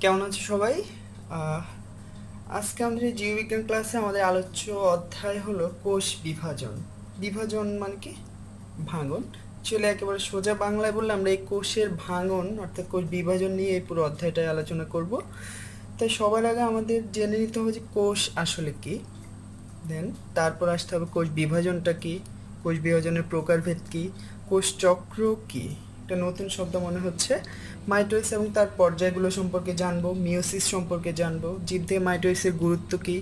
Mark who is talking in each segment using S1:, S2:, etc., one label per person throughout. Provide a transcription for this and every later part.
S1: কেমন আছো সবাই? আহ, আজকে আমাদের এই জীববিজ্ঞান ক্লাসে আমাদের আলোচ্য অধ্যায় হলো কোষ বিভাজন। বিভাজন মানে কি? ভাঙন। চলে একেবারে সোজা বাংলায় বললে আমরা এই কোষের ভাঙন অর্থাৎ কোষ বিভাজন নিয়ে এই পুরো অধ্যায়টায় আলোচনা করব। তাই সবার আগে আমাদের জেনে নিতে হবে যে কোষ আসলে কি, দেন তারপর আসতে হবে কোষ বিভাজনটা কি, কোষ বিভাজনের প্রকারভেদ কি, কোষ চক্র কি, একটা নতুন শব্দ মনে হচ্ছে, মাইটোসিস এবং তার পর্যায়গুলো সম্পর্কে জানবো, মিওসিস সম্পর্কে জানবো, জীবদেহে মাইটোসিসের গুরুত্ব কি,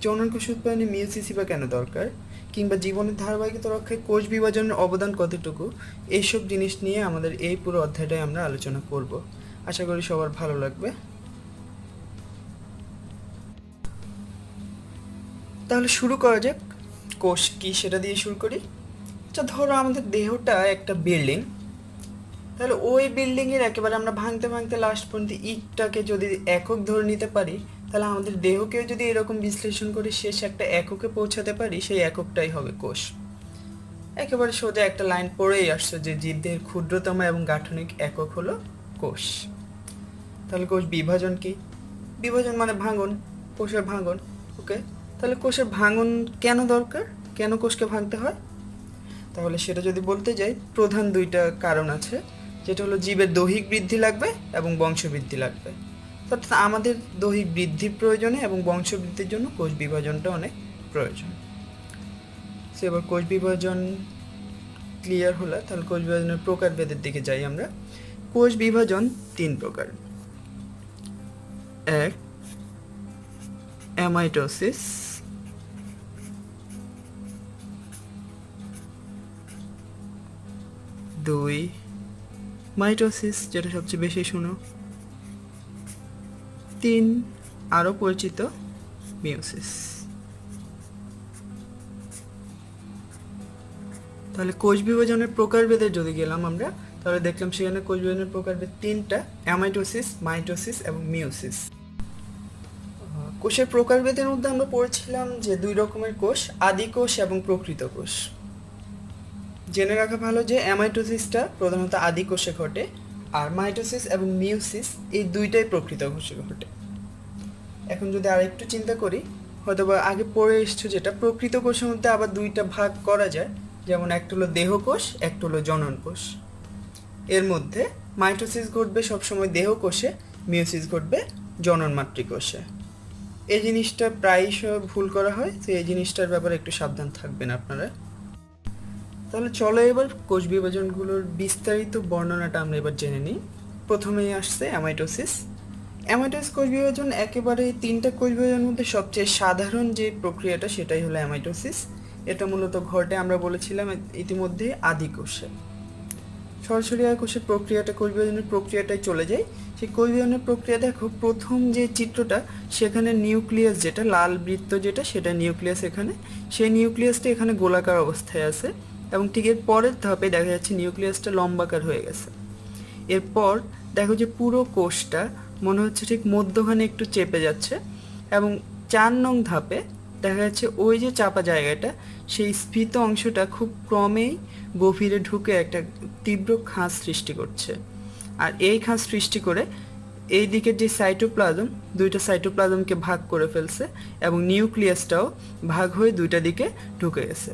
S1: যৌন কোষ উৎপাদনে মিওসিসই বা কেন দরকার, কিংবা জীবনের ধারাবাহিকতা রক্ষায় কোষ বিভাজনের অবদান কতটুকু, এইসব জিনিস নিয়ে আমাদের এই পুরো অধ্যায়টায় আমরা আলোচনা করব। আশা করি সবার ভালো লাগবে। তাহলে শুরু করা যাক। কোষ কি সেটা দিয়ে শুরু করি। আচ্ছা, ধরো আমাদের দেহটা একটা বিল্ডিং, তাহলে ওই বিল্ডিংয়ের একেবারে আমরা ভাঙতে ভাঙতে লাস্ট পর্যন্ত ইটটাকে যদি একক ধরে নিতে পারি, তাহলে আমাদের দেহকেও যদি এরকম বিশ্লেষণ করে শেষ একটা এককে পৌঁছাতে পারি, সেই এককটাই হবে কোষ। একেবারে সোজা একটা লাইন পড়েই আসছে যে জীবদেহের ক্ষুদ্রতম এবং গাঠনিক একক হলো কোষ। তাহলে কোষ বিভাজন কি? বিভাজন মানে ভাঙন, কোষের ভাঙন। ওকে, তাহলে কোষের ভাঙন কেন দরকার, কেন কোষকে ভাঙতে হয়? তাহলে সেটা যদি বলতে যাই, প্রধান দুইটা কারণ আছে, যেটা হলো জীবের দৈহিক বৃদ্ধি লাগবে এবং বংশবৃদ্ধি লাগবে। অর্থাৎ আমাদের দৈহিক বৃদ্ধির প্রয়োজনে এবং বংশবৃদ্ধির জন্য কোষ বিভাজনটা অনেক প্রয়োজন। সো এবার কোষ বিভাজন ক্লিয়ার হলো, তাহলে কোষ বিভাজনের প্রকারভেদের দিকে যাই আমরা। কোষ বিভাজন তিন প্রকার। এক, অ্যামাইটোসিস। দুই, মাইটোসিস, যেটা সবচেয়ে বেশি শুনো। তিন, আরও পরিচিত, মিওসিস। তাহলে কোষ বিভাজনের প্রকারভেদে যদি গেলাম আমরা, তাহলে দেখলাম সেখানে কোষ বিভাজনের প্রকারভেদ তিনটা: অ্যামাইটোসিস, মাইটোসিস এবং মিওসিস। কোষের প্রকারভেদের মধ্যে আমরা পড়েছিলাম যে দুই রকমের কোষ, আদি কোষ এবং প্রকৃত কোষ। জেনে রাখা ভালো যে অ্যামাইটোসিসটা প্রধানত আদি কোষে ঘটে, আর মাইটোসিস এবং মিওসিস এই দুইটাই প্রকৃত কোষে ঘটে। এখন যদি আরেকটু চিন্তা করি, হয়তো বা আগে পড়ে এসছো যেটা, প্রকৃত কোষের মধ্যে আবার দুইটা ভাগ করা যায়, যেমন একটা হলো দেহকোষ, একটা হলো জনন কোষ। এর মধ্যে মাইটোসিস ঘটবে সবসময় দেহকোষে, মিওসিস ঘটবে জনন মাতৃকোষে। এই জিনিসটা প্রায়ই ভুল করা হয়, তো এই জিনিসটার ব্যাপারে একটু সাবধান থাকবেন আপনারা। তাহলে চলো এবার কোষ বিভাজনগুলোর বিস্তারিত বর্ণনাটা আমরা এবার জেনে নিই। প্রথমেই আসছে অ্যামাইটোসিস। অ্যামাইটোসিস কোষ বিভাজন একেবারে তিনটা কোষ বিভাজনের মধ্যে সবচেয়ে সাধারণ যে প্রক্রিয়াটা, সেটাই হলো অ্যামাইটোসিস। এটা মূলত ঘটে, আমরা বলেছিলাম ইতিমধ্যে, আদি কোষে। সরাসরি আর কোষের প্রক্রিয়াটা, কোষ বিভাজনের প্রক্রিয়াটাই চলে যায়। সেই কোষ বিভাজনের প্রক্রিয়া দেখো, প্রথম যে চিত্রটা, সেখানে নিউক্লিয়াস, যেটা লাল বৃত্ত যেটা, সেটা নিউক্লিয়াস এখানে। সেই নিউক্লিয়াসটা এখানে গোলাকার অবস্থায় আছে, এবং ঠিক এর পরের ধাপে দেখা যাচ্ছে নিউক্লিয়াসটা লম্বাকার হয়ে গেছে। এরপর দেখো যে পুরো কোষটা মনে হচ্ছে ঠিক মধ্যখানে একটু চেপে যাচ্ছে, এবং 4 নং ধাপে দেখা যাচ্ছে ওই যে চাপা জায়গাটা, সেই স্ফীত অংশটা খুব ক্রমেই গভীরে ঢুকে একটা তীব্র খাঁজ সৃষ্টি করছে। আর এই খাঁজ সৃষ্টি করে এই দিকের যে সাইটোপ্লাজম, দুইটা সাইটোপ্লাজমকে ভাগ করে ফেলছে, এবং নিউক্লিয়াসটাও ভাগ হয়ে দুইটা দিকে ঢুকে গেছে।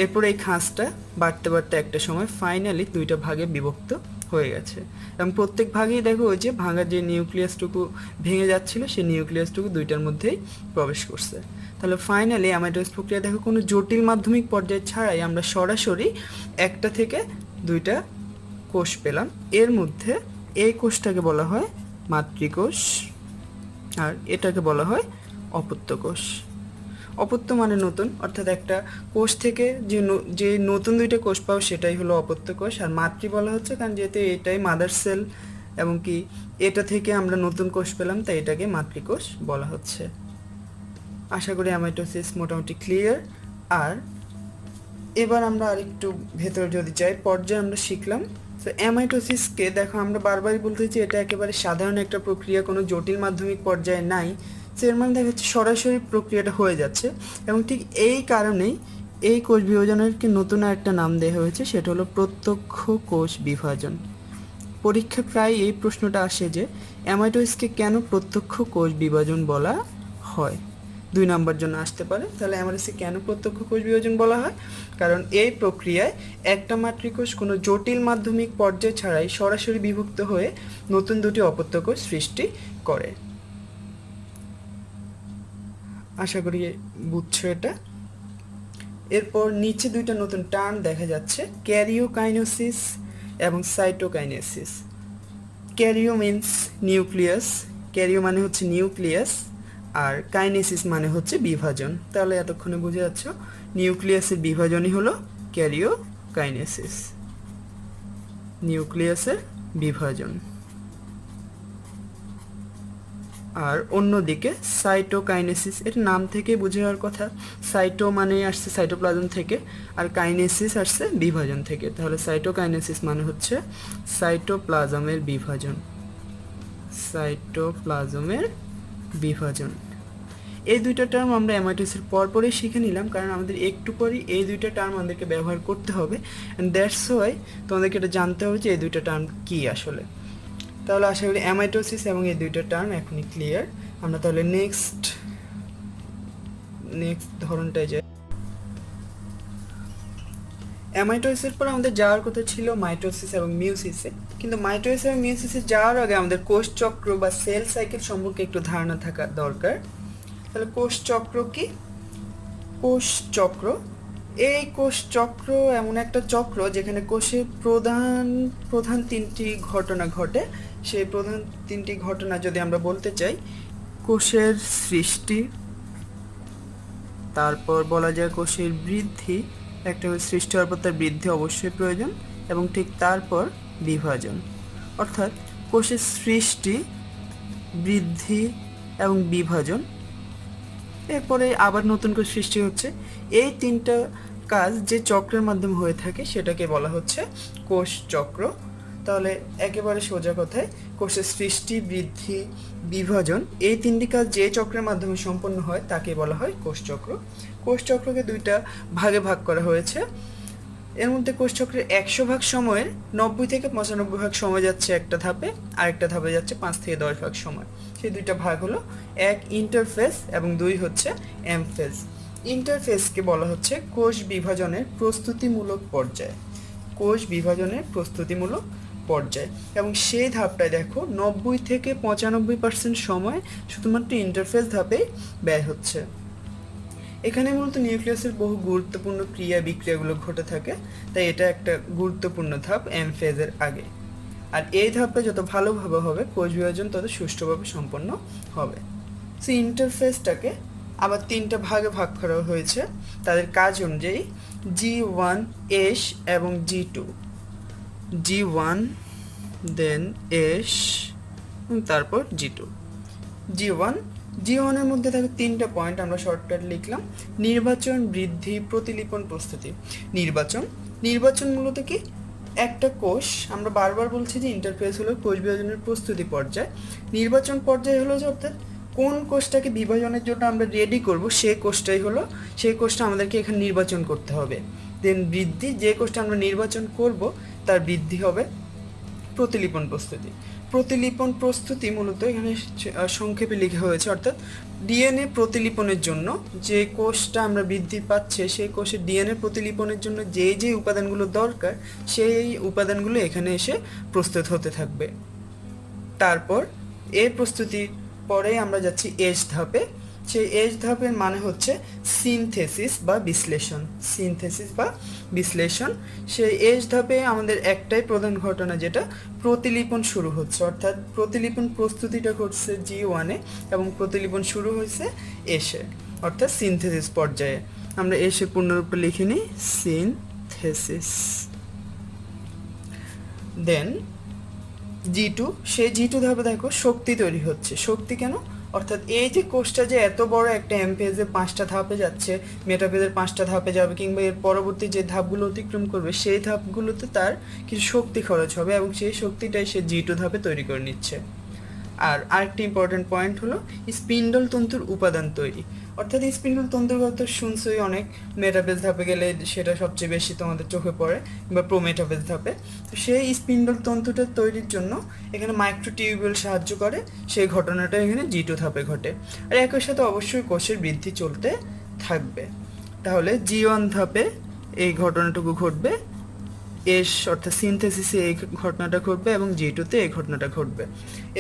S1: এরপর এই খাঁজটা বাড়তে বাড়তে একটা সময় ফাইনালি দুইটা ভাগে বিভক্ত হয়ে গেছে, এবং প্রত্যেক ভাগেই দেখো ওই যে ভাঙা যে নিউক্লিয়াসটুকু ভেঙে যাচ্ছিল, সেই নিউক্লিয়াসটুকু দুইটার মধ্যেই প্রবেশ করছে। তাহলে ফাইনালি অ্যামাইটোসিস প্রক্রিয়া দেখো কোনো জটিল মাধ্যমিক পর্যায় ছাড়াই আমরা সরাসরি একটা থেকে দুইটা কোষ পেলাম। এর মধ্যে এই কোষটাকে বলা হয় মাতৃকোষ, আর এটাকে বলা হয় অপত্য কোষ। অপত্য মানে নতুন, অর্থাৎ একটা কোষ থেকে যে নতুন দুইটা কোষ পাও সেটাই হলো অপত্য কোষ। আর মাতৃ বলা হচ্ছে কারণ যেহেতু এটাই মাদার সেল, এবং কি এটা থেকে আমরা নতুন কোষ পেলাম, তাই এটাকে মাতৃকোষ বলা হচ্ছে। আশা করি অ্যামাইটোসিস মোটামুটি ক্লিয়ার। আর এবার আমরা আরেকটু ভেতরে যদি যাই, পর্যায়ে আমরা শিখলাম। তো অ্যামাইটোসিসকে দেখো আমরা বারবারই বলতেছি এটা একেবারে সাধারণ একটা প্রক্রিয়া, কোনো জটিল মাধ্যমিক পর্যায়ে নাই। সো এর মানে দেখা যাচ্ছে সরাসরি প্রক্রিয়াটা হয়ে যাচ্ছে, এবং ঠিক এই কারণেই এই কোষ বিভাজনের নতুন একটা নাম দেওয়া হয়েছে, সেটা হলো প্রত্যক্ষ কোষ বিভাজন। পরীক্ষায় প্রায় এই প্রশ্নটা আসে যে অ্যামাইটোসিসকে কেন প্রত্যক্ষ কোষ বিভাজন বলা হয়। 2 নম্বর জন্য আসতে পারে। তাহলে অ্যামাইটোসিসকে কেন প্রত্যক্ষ কোষ বিভাজন বলা হয়? কারণ এই প্রক্রিয়ায় একটা মাতৃকোষ কোনো জটিল মাধ্যমিক পর্যায় ছাড়াই সরাসরি বিভক্ত হয়ে নতুন দুটি অপত্য কোষ সৃষ্টি করে। আশা করি বুঝছো এটা। এরপর নিচে দুইটা নতুন টার্ম দেখা যাচ্ছে, ক্যারিওকাইনেসিস এবং সাইটোকাইনেসিস। ক্যারিও মিন্স নিউক্লিয়াস, ক্যারিও মানে হচ্ছে নিউক্লিয়াস, আর কাইনেসিস মানে হচ্ছে বিভাজন। তাহলে এতক্ষণে বুঝে যাচ্ছ নিউক্লিয়াসের বিভাজনই হলো ক্যারিওকাইনেসিস, নিউক্লিয়াসের বিভাজন। আর অন্যদিকে সাইটোকাইনেসিস, এর নাম থেকে বুঝে যাওয়ার কথা, সাইটো মানে আসছে সাইটোপ্লাজম থেকে, আর কাইনেসিস আসছে বিভাজন থেকে। তাহলে সাইটোকাইনেসিস মানে হচ্ছে সাইটোপ্লাজমের বিভাজন, সাইটোপ্লাজমের বিভাজন। এই দুইটা টার্ম আমরা অ্যামাইটোসিসের পরপরই শিখে নিলাম, কারণ আমাদের একটু পরই এই দুইটা টার্ম আমাদেরকে ব্যবহার করতে হবে, অ্যান্ড দ্যাটস ওয়াই তোমাদেরকে এটা জানতে হবে যে এই দুইটা টার্ম কী আসলে। তাহলে আশা করি অ্যামাইটোসিস এবং এই দুইটা টার্ম এখনই ক্লিয়ার। আমরা তাহলে নেক্সট ধরনটায় যাই। অ্যামাইটোসিসের পর আমাদের যাওয়ার কথা ছিল মাইটোসিস এবং মিউসিসে, কিন্তু মাইটোসিস এবং মিউসিসে যাওয়ার আগে আমাদের কোষ চক্র বা সেল সাইকেল সম্পর্কে একটু ধারণা থাকা দরকার। তাহলে কোষ চক্র কি? কোষ চক্র, এই কোষ চক্র এমন একটা চক্র যেখানে কোষে প্রধান তিনটি ঘটনা ঘটে। সেই প্রধান তিনটি ঘটনা যদি আমরা বলতে চাই, কোষের সৃষ্টি, তারপর বলা যায় কোষের বৃদ্ধি, একটা সৃষ্টি হওয়ার পর তার বৃদ্ধি অবশ্যই প্রয়োজন, এবং ঠিক তারপর বিভাজন। অর্থাৎ কোষের সৃষ্টি, বৃদ্ধি এবং বিভাজন, এরপরে আবার নতুন করে সৃষ্টি হচ্ছে। এই তিনটা কাজ যে চক্রের মাধ্যমে হয়ে থাকে সেটাকে বলা হচ্ছে কোষ চক্র। তাহলে একেবারে সোজা কথায় কোষের সৃষ্টি, বৃদ্ধি, বিভাজন এই তিনটি কাজ যে চক্রের মাধ্যমে সম্পন্ন হয় তাকে বলা হয় কোষ চক্র। কোষ চক্রকে দুইটা ভাগে ভাগ করা হয়েছে। এর মধ্যে কোষ চক্রের 100 ভাগ সময়ের 90 থেকে 95 ভাগ সময় যাচ্ছে একটা ধাপে, আরেকটা ধাপে যাচ্ছে 5 থেকে 10 ভাগ সময়। সেই দুইটা ভাগ হলো, এক ইন্টারফেস এবং দুই হচ্ছে এমফেজ। ইন্টারফেসকে বলা হচ্ছে কোষ বিভাজনের প্রস্তুতিমূলক পর্যায়, কোষ বিভাজনের প্রস্তুতিমূলক পর্যায়। এবং সেই ধাপটায় দেখো 90 থেকে 95% সময় শুধুমাত্র ইন্টারফেস ধাপেই ব্যয় হচ্ছে। এখানে মূলত নিউক্লিয়াসের বহু গুরুত্বপূর্ণ ক্রিয়া বিক্রিয়াগুলো ঘটে থাকে, তাই এটা একটা গুরুত্বপূর্ণ ধাপ এম ফেজের আগে। আর এই ধাপটা যত ভালোভাবে হবে কোষ বিভাজন তত সুষ্ঠুভাবে সম্পন্ন হবে। সো ইন্টারফেসটাকে আবার তিনটা ভাগে ভাগ করা হয়েছে তাদের কাজ অনুযায়ী, G1, H এবং G2। G1, দেন H, তারপর G2। G1 এর মধ্যে থাকে তিনটা পয়েন্ট, আমরা শর্টকাট লিখলাম, নির্বাচন, বৃদ্ধি, প্রতিলিপন, প্রস্তুতি। নির্বাচন মূলত কি? একটা কোষ, আমরা বারবার বলছি যে ইন্টারফেস হলো কোষ বিভাজনের প্রস্তুতি পর্যায়। নির্বাচন পর্যায় হলো যে অর্থাৎ কোন কোষটাকে বিভাজনের জন্য আমরা রেডি করব সেই কোষটাই হলো, সেই কোষটা আমাদেরকে এখানে নির্বাচন করতে হবে। দেন বৃদ্ধি, যে কোষটা আমরা নির্বাচন করব তার বৃদ্ধি হবে। প্রতিলিপন প্রস্তুতি মূলত এখানে সংক্ষেপে লেখা হয়েছে, অর্থাৎ ডিএনএ প্রতিলিপনের জন্য যে কোষটা আমরা বৃদ্ধি পাচ্ছে সেই কোষের ডিএনএ প্রতিলিপনের জন্য যে উপাদানগুলো দরকার সেই উপাদানগুলো এখানে এসে প্রস্তুত হতে থাকবে। তারপর এই প্রস্তুতির পরে আমরা যাচ্ছি এস ধাপে। সেই এস ধাপের মানে হচ্ছে সিনথেসিস বা বিশ্লেষণ। সেই এস ধাপে আমাদের একটাই প্রধান ঘটনা, যেটা প্রতিলিপন শুরু হচ্ছে, অর্থাৎ প্রতিলিপন প্রস্তুতিটা ঘটছে G1-এ এবং প্রতিলিপন শুরু হয়েছে এসে, অর্থাৎ সিনথেসিস পর্যায়ে। আমরা এসে পূর্ণরূপে লিখে নিই সিনথেসিস। দেন G2, সেই G2 ধাপে দেখো শক্তি তৈরি হচ্ছে। শক্তি কেন? অর্থাৎ এই যে কোষটা যে এত বড় একটা এমফেজে 5টা ধাপে যাচ্ছে, মেটাফেজের 5টা ধাপে যাবে, কিংবা এর পরবর্তী যে ধাপগুলো অতিক্রম করবে সেই ধাপগুলোতে তার কিছু শক্তি খরচ হবে এবং সেই শক্তিটাই সে G2 ধাপে তৈরি করে নিচ্ছে। আর আরেকটি ইম্পর্টেন্ট পয়েন্ট হলো স্পিন্ডল তন্তুর উপাদান তৈরি, অর্থাৎ স্পিন্ডল তন্তুর কথা শুনছই অনেক, মেটাফেজ ধাপে গেলে সেটা সবচেয়ে বেশি তোমাদের চোখে পড়ে, কিংবা প্রোমেটাফেজ ধাপে। তো সেই স্পিন্ডল তন্তুটা তৈরির জন্য এখানে মাইক্রোটিউবিউল সাহায্য করে, সেই ঘটনাটা এখানে G2 ধাপে ঘটে। আর একই সাথে অবশ্যই কোষের বৃদ্ধি চলতে থাকবে। তাহলে G1 ধাপে এই ঘটনাটুকু ঘটবে, এস অর্থাৎ সিনথেসিসে এই ঘটনাটা ঘটবে এবং G2-তে এই ঘটনাটা ঘটবে।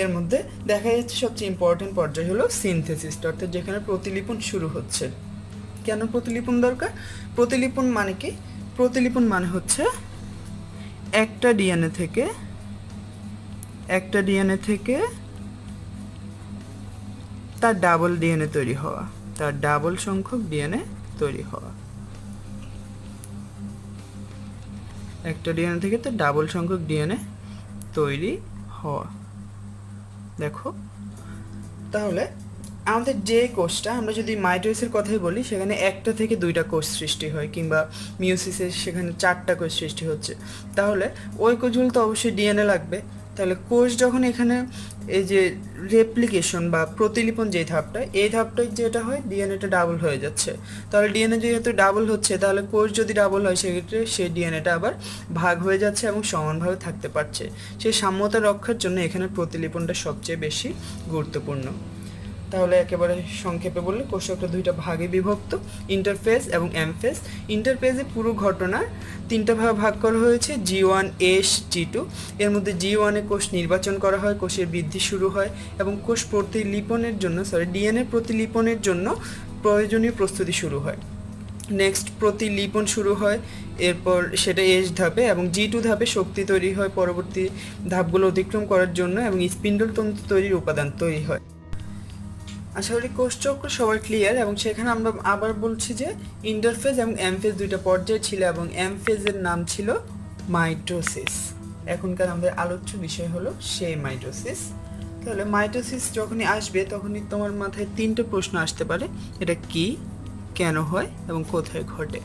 S1: এর মধ্যে দেখা যাচ্ছে সবচেয়ে ইম্পর্টেন্ট পর্যায় হলো সিনথেসিসটা, অর্থাৎ যেখানে প্রতিলিপন শুরু হচ্ছে। কেন প্রতিলিপন দরকার? প্রতিলিপন মানে কি? প্রতিলিপন মানে হচ্ছে একটা ডিএনএ থেকে তার ডাবল ডিএনএ তৈরি হওয়া, তার ডাবল সংখ্যক ডিএনএ তৈরি হওয়া, একটা ডিএনএ থেকে তার ডাবল সংখ্যক ডিএনএ তৈরি হওয়া। দেখো তাহলে আমাদের যে কোষটা, আমরা যদি মাইটোসিসের কথাই বলি, সেখানে একটা থেকে দুইটা কোষ সৃষ্টি হয়, কিংবা মিওসিসে সেখানে 4টা কোষ সৃষ্টি হচ্ছে। তাহলে ওই কোষগুলো তো অবশ্যই ডিএনএ লাগবে। তাহলে কোষ যখন এখানে এই যে রেপ্লিকেশন বা প্রতিলিপন যে ধাপটা, এই ধাপটায় যেটা হয় ডিএনএটা ডাবল হয়ে যাচ্ছে। তাহলে ডিএনএ যেহেতু ডাবল হচ্ছে, তাহলে কোষ যদি ডাবল হয় সেক্ষেত্রে সেই ডিএনএটা আবার ভাগ হয়ে যাচ্ছে এবং সমানভাবে থাকতে পারছে। সেই সাম্যতা রক্ষার জন্য এখানে প্রতিলিপনটা সবচেয়ে বেশি গুরুত্বপূর্ণ। তাহলে একেবারে সংক্ষেপে বললে কোষচক্র দুইটা ভাগে বিভক্ত, ইন্টারফেজ এবং এমফেজ। ইন্টারফেজে পুরো ঘটনা 3টা ভাগে ভাগ করা হয়েছে, G1, S, G2। এর মধ্যে G1-এ কোষ নির্বাচন করা হয়, কোষের বৃদ্ধি শুরু হয় এবং কোষ প্রতিলিপনের জন্য ডিএনএ প্রতিলিপনের জন্য প্রয়োজনীয় প্রস্তুতি শুরু হয়। নেক্সট প্রতিলিপন শুরু হয়, এরপর সেটা এস ধাপে, এবং G2 ধাপে শক্তি তৈরি হয় পরবর্তী ধাপগুলো অতিক্রম করার জন্য, এবং স্পিন্ডল তন্তু তৈরির উপাদান তৈরি হয়। আশা করি কোষচক্র সবার ক্লিয়ার। এবং সেখানে আমরা আবার বলছি যে ইন্টারফেজ এবং এমফেজ দুইটা পর্যায় ছিল, এবং এমফেজের নাম ছিল মাইটোসিস। এখনকার আমাদের আলোচ্য বিষয় হলো সেই মাইটোসিস। তাহলে মাইটোসিস যখনই আসবে তখনই তোমার মাথায় 3টে প্রশ্ন আসতে পারে, এটা কি, কেন হয় এবং কোথায় ঘটে।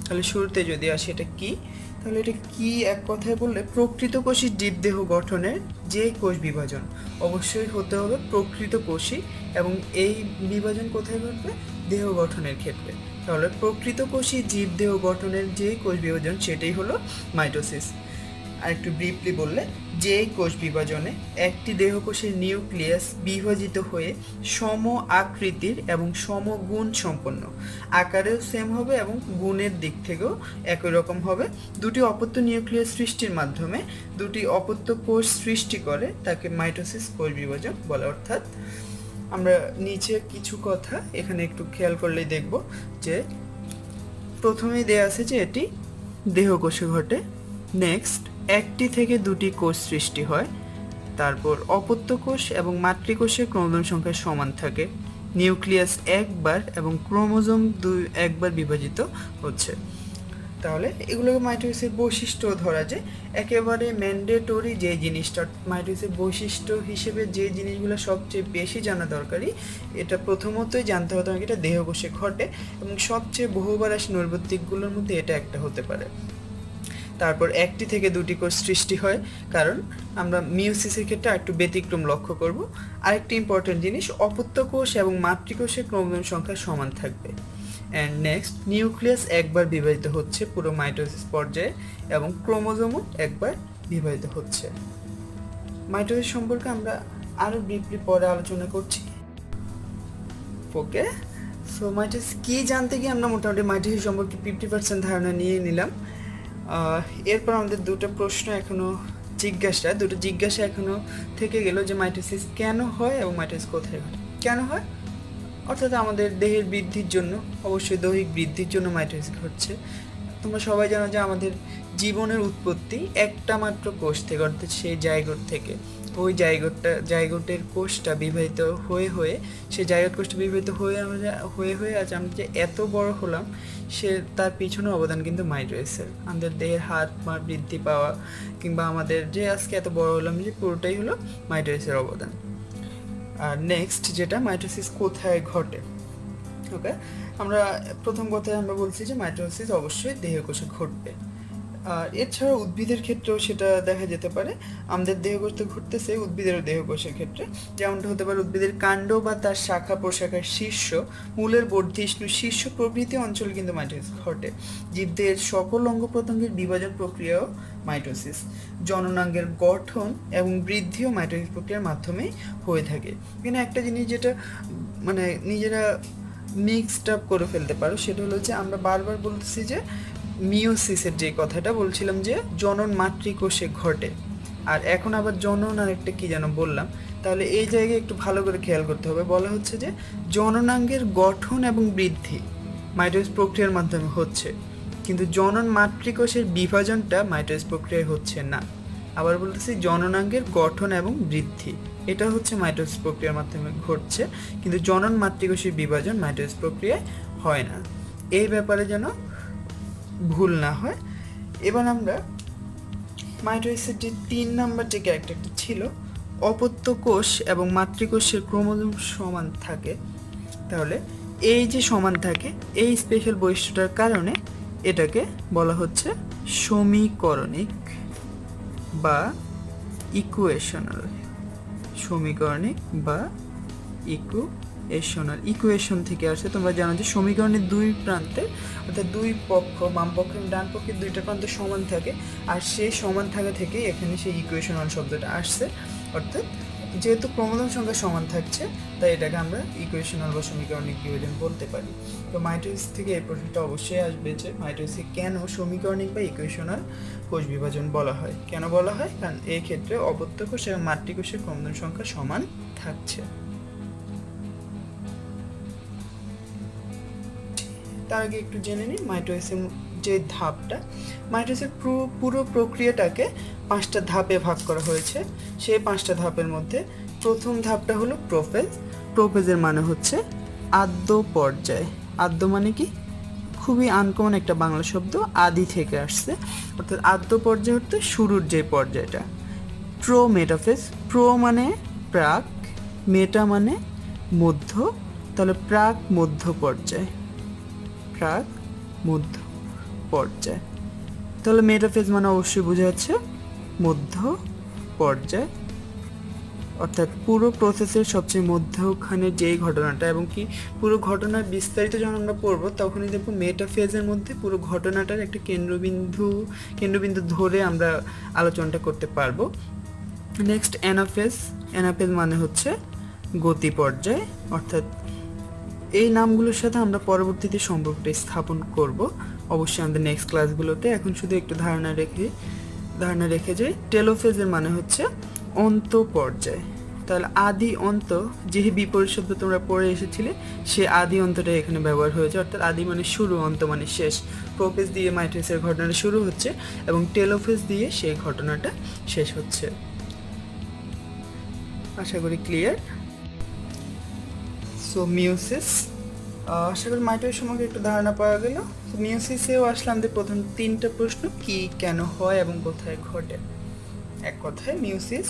S1: তাহলে শুরুতে যদি আসে এটা কি, তাহলে এটা কি এক কথায় বললে প্রকৃতকোষী জীবদেহ গঠনের যে কোষ বিভাজন অবশ্যই হতে হবে প্রকৃতকোষী, এবং এই বিভাজন কোথায় ঘটবে? দেহ গঠনের ক্ষেত্রে। তাহলে প্রকৃতকোষী জীবদেহ গঠনের যে কোষ বিভাজন সেটাই হলো মাইটোসিস। আর একটু ব্রিফলি বললে, যে কোষ বিভাজনে একটি দেহকোষের নিউক্লিয়াস বিভাজিত হয়ে সম আকৃতির এবং সমগুণ সম্পন্ন, আকারেও সেম হবে এবং গুণের দিক থেকেও একই রকম হবে, দুটি অপত্য নিউক্লিয়াস সৃষ্টির মাধ্যমে দুটি অপত্য কোষ সৃষ্টি করে, তাকে মাইটোসিস কোষ বিভাজন বলে। অর্থাৎ আমরা নিচে কিছু কথা এখানে একটু খেয়াল করলেই দেখব যে প্রথমেই দেয়া আছে যে এটি দেহকোষে ঘটে। নেক্সট, একটি থেকে দুটি কোষ সৃষ্টি হয়। তারপর অপত্য কোষ এবং মাতৃকোষের ক্রোমোজোম সংখ্যা সমান থাকে। নিউক্লিয়াস একবার এবং ক্রোমোজোম একবার বিভাজিত হচ্ছে। তাহলে এগুলোকে মাইটোসিসের বৈশিষ্ট্য ধরা যায়। একেবারে ম্যান্ডেটরি যে জিনিসটা মাইটোসিসের বৈশিষ্ট্য হিসেবে যে জিনিসগুলো সবচেয়ে বেশি জানা দরকারি, এটা প্রথমতই জানতে হতে হবে এটা দেহকোষে ঘটে, এবং সবচেয়ে বহুবার আসে নৈর্ব্যক্তিকগুলোর মধ্যে এটা একটা হতে পারে। তারপর একটি থেকে দুটি কোষ সৃষ্টি হয়, কারণ আমরা মিওসিসের ক্ষেত্রে একটু ব্যতিক্রম লক্ষ্য করব। আরেকটি ইম্পর্টেন্ট জিনিস, অপত্য কোষ এবং মাতৃকোষের ক্রোমোজোম সংখ্যা সমান থাকবে। অ্যান্ড নেক্সট, নিউক্লিয়াস একবার বিভাজিত হচ্ছে পুরো মাইটোসিস পর্যায়ে, এবং ক্রোমোজোমও একবার বিভাজিত হচ্ছে। মাইটোসিস সম্পর্কে আমরা আরও ব্রিফলি পরে আলোচনা করছি। ওকে, সো মাইটোসিস কী জানতে গিয়ে আমরা মোটামুটি মাইটোসিস সম্পর্কে 50% ধারণা নিয়ে নিলাম। এরপর আমাদের দুটো জিজ্ঞাসা এখনো থেকে গেল যে মাইটোসিস কেন হয় এবং মাইটোসিস কোথায় হয়। কেন হয়? অর্থাৎ আমাদের দেহের বৃদ্ধির জন্য, অবশ্যই দৈহিক বৃদ্ধির জন্য মাইটোসিস ঘটছে। তোমরা সবাই জানো যে আমাদের জীবনের উৎপত্তি একটা মাত্র কোষ থেকে, অর্থাৎ সেই জাইগোট থেকে। ওই জাইগোটের কোষটা বিভাজিত হয়ে সেই জাইগোট কোষটা বিভাজিত হয়ে আজ আমরা যে এত বড় হলাম, তার পিছনে অবদান কিন্তু মাইটোসিসের। আমাদের দেহের হাত পা বৃদ্ধি পাওয়া, কিংবা আমাদের যে আজকে এত বড় হলাম, যে পুরোটাই হলো মাইটোসিসের অবদান। আর নেক্সট যেটা, মাইটোসিস কোথায় ঘটে। ওকে, আমরা প্রথম কথায় আমরা বলছি যে মাইটোসিস অবশ্যই দেহকোষে ঘটবে। আর এছাড়া উদ্ভিদের ক্ষেত্রেও সেটা দেখা যেতে পারে। আমাদের দেহকোষে ঘটতেছে উদ্ভিদেরও দেহকোষের ক্ষেত্রে, যেমনটা হতে পারে উদ্ভিদের কাণ্ড বা তার শাখা প্রশাখার শীর্ষ, মূলের বর্ধিষ্ণু শীর্ষ প্রভৃতি অঞ্চলে কিন্তু মাইটোসিস ঘটে। জীবদের সকল অঙ্গ প্রত্যঙ্গের বিভাজন প্রক্রিয়াও মাইটোসিস, জননাঙ্গের গঠন এবং বৃদ্ধিও মাইটোসিস প্রক্রিয়ার মাধ্যমেই হয়ে থাকে। এখানে একটা জিনিস যেটা মানে নিজেরা মিক্সড আপ করে ফেলতে পারো, সেটা হলো যে আমরা বারবার বলতেছি যে মিওসিসের যে কথাটা বলছিলাম যে জনন মাতৃকোষে ঘটে, আর এখন আবার জনন আর একটা কী যেন বললাম। তাহলে এই জায়গায় একটু ভালো করে খেয়াল করতে হবে। বলা হচ্ছে যে জননাঙ্গের গঠন এবং বৃদ্ধি মাইটোসিস প্রক্রিয়ার মাধ্যমে হচ্ছে, কিন্তু জনন মাতৃকোষের বিভাজনটা মাইটোসিস প্রক্রিয়ায় হচ্ছে না। আবার বলতেছি জননাঙ্গের গঠন এবং বৃদ্ধি এটা হচ্ছে মাইটোসিস প্রক্রিয়ার মাধ্যমে ঘটছে, কিন্তু জনন মাতৃকোষের বিভাজন মাইটোসিস প্রক্রিয়ায় হয় না। এই ব্যাপারে যেন ভুল না হয়। এবার আমরা মাইটোসিসের যে 3 নম্বর যে ক্যারেক্টারটা ছিল, অপত্য কোষ এবং মাতৃকোষের ক্রোমোজোম সমান থাকে, তাহলে এই যে সমান থাকে এই স্পেশাল বৈশিষ্ট্যটার কারণে এটাকে বলা হচ্ছে সমীকরণিক বা ইকুয়েশনাল। সমীকরণিক বা ইকুয়েশন থেকে আসে। তোমরা জানো যে সমীকরণের দুই প্রান্তে অর্থাৎ দুই পক্ষ বাম পক্ষ এবং ডান পক্ষের দুইটা প্রান্ত সমান থাকে, আর সেই সমান থাকা থেকে এখানে সেই ইকুয়েশনাল শব্দটা আসছে। অর্থাৎ যেহেতু ক্রোমোজোম সংখ্যা সমান থাকছে তাই এটাকে আমরা ইকুয়েশনাল বা সমীকরণিক বিভাজন বলতে পারি। তো মাইটোসিস থেকে এই প্রশ্নটা অবশ্যই আসবে যে মাইটোসিসে কেন সমীকরণিক বা ইকুয়েশনাল কোষ বিভাজন বলা হয়। কেন বলা হয়? কারণ এই ক্ষেত্রে অপত্য কোষ এবং মাতৃকোষের ক্রোমোজোম সংখ্যা সমান থাকছে। তার আগে একটু জেনে নিই মাইটোসিসের যে ধাপটা। মাইটোসিসের পুরো প্রক্রিয়াটাকে 5টা ধাপে ভাগ করা হয়েছে। সেই 5টা ধাপের মধ্যে প্রথম ধাপটা হলো প্রোফেজ। প্রোফেজের মানে হচ্ছে আদ্য পর্যায়। আদ্য মানে কি? খুবই আনকমন একটা বাংলা শব্দ, আদি থেকে আসছে। অর্থাৎ আদ্য পর্যায় হচ্ছে শুরুর যে পর্যায়টা। Pro metaphase. প্রো মানে প্রাক, মেটা মানে মধ্য, তাহলে প্রাক মধ্য পর্যায়। প্রাক মধ্য পর্যায়। তাহলে মেটাফেজ মানে অবশ্যই বোঝা যাচ্ছে মধ্য পর্যায়, অর্থাৎ পুরো প্রসেসের সবচেয়ে মধ্যখানে যেই ঘটনাটা, এবং কি পুরো ঘটনার বিস্তারিত যখন আমরা পড়বো তখনই দেখবো মেটাফেজের মধ্যে পুরো ঘটনাটার একটা কেন্দ্রবিন্দু ধরে আমরা আলোচনাটা করতে পারবো। Next anaphase. অ্যানাফেজ মানে হচ্ছে গতি পর্যায়, অর্থাৎ এই নামগুলোর সাথে আমরা পরবর্তীতে সম্পর্কটা স্থাপন করব অবশ্যই আমাদের নেক্সট ক্লাসগুলোতে। এখন শুধু একটু ধারণা রেখে যাই। টেলোফেজের মানে হচ্ছে অন্ত পর্যায়। তাহলে আদি অন্ত, যে বিপরীত শব্দ তোমরা পড়ে এসেছিলে সে আদি অন্তটা এখানে ব্যবহার হয়েছে, অর্থাৎ আদি মানে শুরু, অন্ত মানে শেষ। প্রোফেজ দিয়ে মাইটোসিসের ঘটনাটা শুরু হচ্ছে এবং টেলোফেজ দিয়ে সেই ঘটনাটা শেষ হচ্ছে। আশা করি ক্লিয়ার। সো মিওসিস, আশা করি মাইটোসিস সম্পর্কে একটু ধারণা পাওয়া গেল। তো মিওসিসেও আসলে আমাদের প্রথম 3টা প্রশ্ন, কি, কেন হয় এবং কোথায় ঘটে। এক কথায় মিওসিস,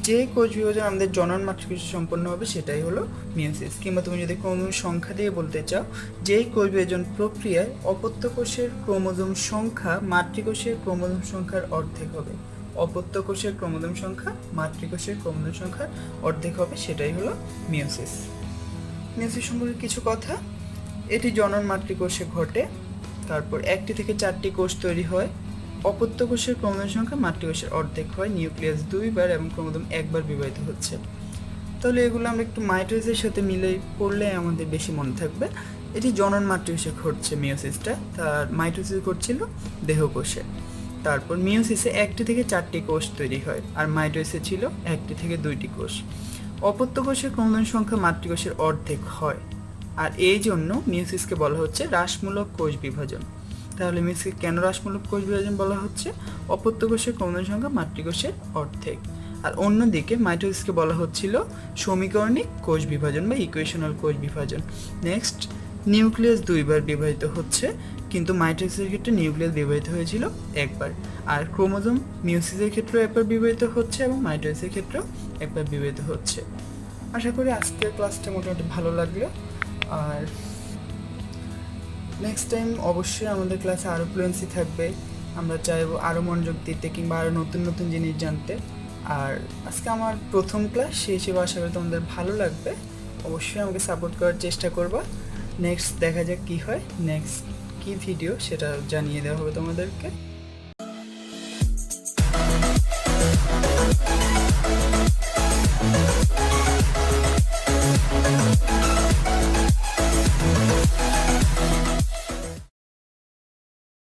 S1: যে কোষ বিভাজন আমাদের জনন মাতৃকোষে সম্পন্ন হবে সেটাই হলো মিওসিস। কিংবা তুমি যদি কোনো সংখ্যা দিয়ে বলতে চাও, যেই কোষ বিভাজন প্রক্রিয়ায় অপত্য কোষের ক্রোমোজোম সংখ্যা মাতৃকোষের ক্রোমোজোম সংখ্যার অর্ধেক হবে। অপত্য কোষের ক্রোমোজোম সংখ্যা মাতৃকোষের ক্রোমোজোম সংখ্যার অর্ধেক হবে, সেটাই হলো মিওসিস। মিওসিস সম্পর্কে কিছু কথা। এটি জনন মাতৃকোষে ঘটে, তারপর 1টি থেকে 4টি কোষ তৈরি হয়। অপত্য কোষের ক্রোমোজোম সংখ্যা মাতৃকোষের অর্ধেক হয়, নিউক্লিয়াস 2বার এবং ক্রোমোজোম 1বার বিভাজিত হচ্ছে। তাহলে এগুলো আমরা একটু মাইটোসিসের সাথে মিলে পড়লে আমাদের বেশি মনে থাকবে। এটি জনন মাতৃকোষে ঘটছে মিওসিসটা, তার মাইটোসিস ঘটছিল দেহকোষে। তারপর মিওসিসে 1টি থেকে 4টি কোষ তৈরি হয়, আর মাইটোসিসে ছিল 1টি থেকে 2টি কোষ। অপত্য কোষের ক্রোমোজোম সংখ্যা মাতৃকোষের অর্ধেক হয়, আর এই জন্য মিওসিসকে বলা হচ্ছে হ্রাসমূলক কোষ বিভাজন। তাহলে মিওসিসকে কেন হ্রাসমূলক কোষ বিভাজন বলা হচ্ছে? অপত্য কোষের ক্রোমোজোম সংখ্যা মাতৃকোষের অর্ধেক। আর অন্যদিকে মাইটোসিসকে বলা হচ্ছিল সমীকরণিক কোষ বিভাজন বা ইকুয়েশনাল কোষ বিভাজন। নেক্সট, নিউক্লিয়াস 2বার বিভাজিত হচ্ছে, কিন্তু মাইটোসিসের ক্ষেত্রে নিউক্লিয়াস বিভাজিত হয়েছিল 1বার। আর ক্রোমোজোম মিওসিসের ক্ষেত্রেও 1বার বিভাজিত হচ্ছে এবং মাইটোসিসের ক্ষেত্রেও 1বার বিভাজিত হচ্ছে। আশা করি আজকের ক্লাসটা মোটামুটি ভালো লাগলো। আর নেক্সট টাইম অবশ্যই আমাদের ক্লাসে আরও ফ্লুয়েন্সি থাকবে, আমরা চাইবো আরও মনোযোগ দিতে কিংবা আরও নতুন নতুন জিনিস জানতে। আর আজকে আমার প্রথম ক্লাস, সেই হিসেবে আশা করি তোমাদের ভালো লাগবে। অবশ্যই আমাকে সাপোর্ট করার চেষ্টা করবা। নেক্সট দেখা যাক কী হয়, নেক্সট কী ভিডিও সেটা জানিয়ে দেওয়া হবে তোমাদেরকে।